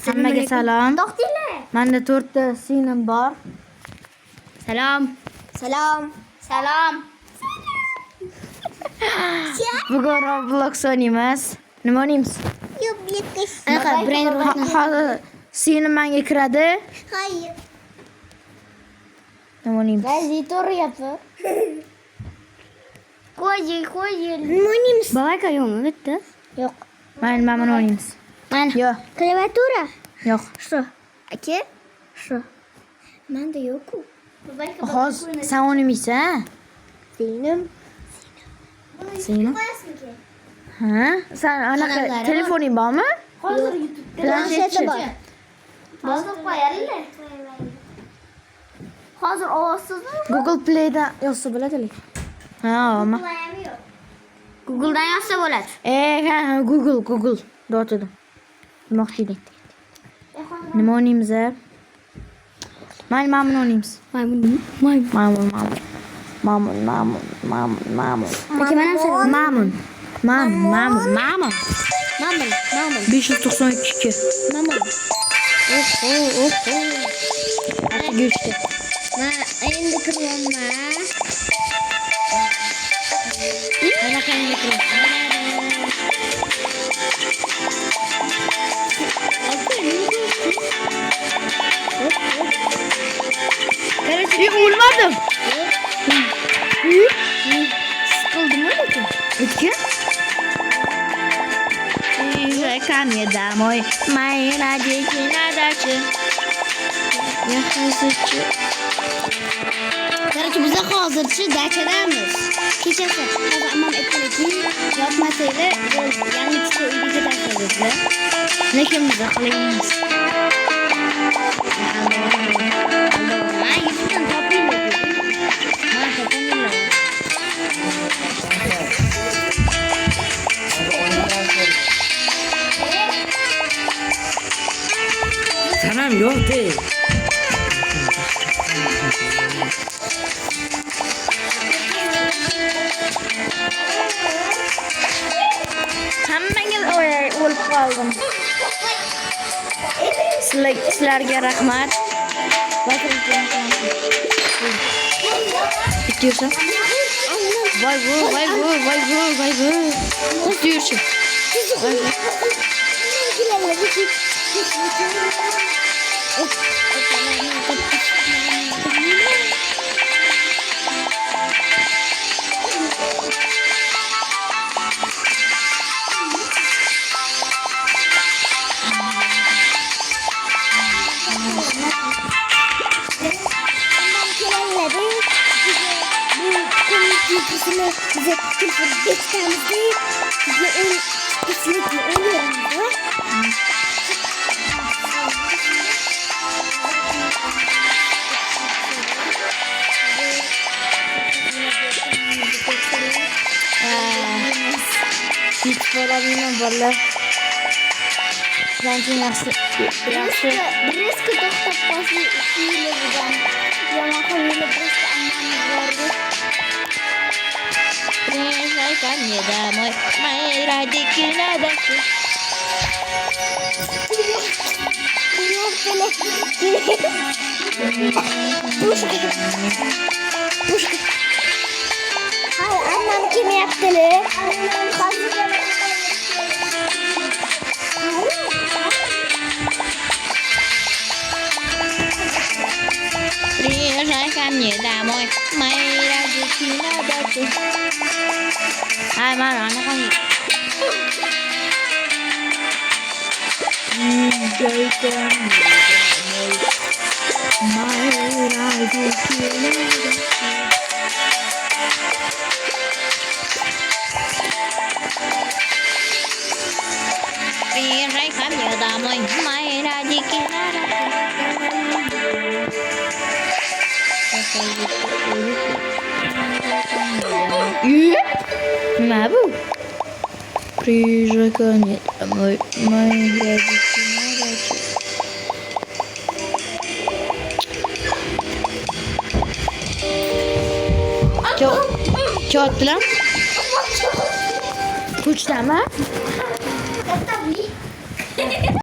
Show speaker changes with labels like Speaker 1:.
Speaker 1: Hammaga salom.
Speaker 2: To'xtinglar.
Speaker 1: Menda 4 ta singlim bor.
Speaker 2: Salom. Salom. Salom.
Speaker 1: Bugun Roblox o'ynaymiz. Nima o'ynaymiz?
Speaker 2: Yo'q, yekish. Anaqa brain rot.
Speaker 1: Hozir singlim menga kiradi.
Speaker 2: Hayır.
Speaker 1: Nima o'ynaymiz?
Speaker 2: Gazetor yapı. Qo'y. Nima o'ynaymiz?
Speaker 1: Balaka yo'qmi bitta?
Speaker 2: Yo'q.
Speaker 1: Mana buni o'ynaymiz.
Speaker 2: Mana.
Speaker 1: Yo'q.
Speaker 2: Klaviatura.
Speaker 1: Yo'q.
Speaker 2: Shu. Aka? Shu. Menda yo'q-ku.
Speaker 1: Hozir sen o'ynamaysan, ha?
Speaker 2: Singlim.
Speaker 1: Singlim? Ha? Sen anaqa
Speaker 2: Kanallari
Speaker 1: telefoning bormi?
Speaker 2: Hozir YouTube'da
Speaker 1: Planshetchi
Speaker 2: bor. Bosib qo'yaylik. Hozir ovozsizmi?
Speaker 1: Google Play'dan yozsa bo'ladimi? Ha, ama.
Speaker 2: Google'dan yozsa bo'ladi.
Speaker 1: Ha, Google. Do'tdim. Demoqchi edim. Nima o'ynaymiz? Mana buni o'ynaymiz.
Speaker 2: Maymun.
Speaker 1: Mamun.
Speaker 2: Aka mana shu.
Speaker 1: Mamun. 592.
Speaker 2: Mamun.
Speaker 1: Oho. Güçlü.
Speaker 2: Mana endi kiryapman.
Speaker 1: Mana qanday kiryapsan? Kardeşim olmadım.
Speaker 2: Sıkıldım öyle ki.
Speaker 1: Peki? Reklamya домой. Мои родители на даче. Я хочу.
Speaker 2: Короче, biz hozircha dachadamiz. Kechasi hozir ammam aytdiki, yopmasanglar, yangi ikkita uyga tashlaymiz.
Speaker 1: Lekin biz qilaymiz.
Speaker 2: Men YouTube'dan toping dedi. Men topolmayman.
Speaker 1: Tamam yok değil. Hammangiz o'lib qoldim. Sizlarga rahmat. Bitiyorsa. Vay bu. Bitiyorsa.
Speaker 2: Bize kültür geçtiğimizde bize kesinlikle oluyorum da.
Speaker 1: Hiç problemim valla. Bence yaxshi.
Speaker 2: Risk to'xtab qolish usulidan yomon yo'li просто ammamiz bordi.
Speaker 1: Reklamya домой. Мои родители на даче.
Speaker 2: Puşka. Hayır, annem kim yaptı?
Speaker 1: Reklamya домой. Мои родители на даче. Hai mà nó không gì. Chơi con mai lại đi chơi. Đi ra khám giờ tao mình mai ra đi kia ra. Mà bu. Приезжай ко мне домой, мои родители на даче. Чё отдыла? Kuch dama?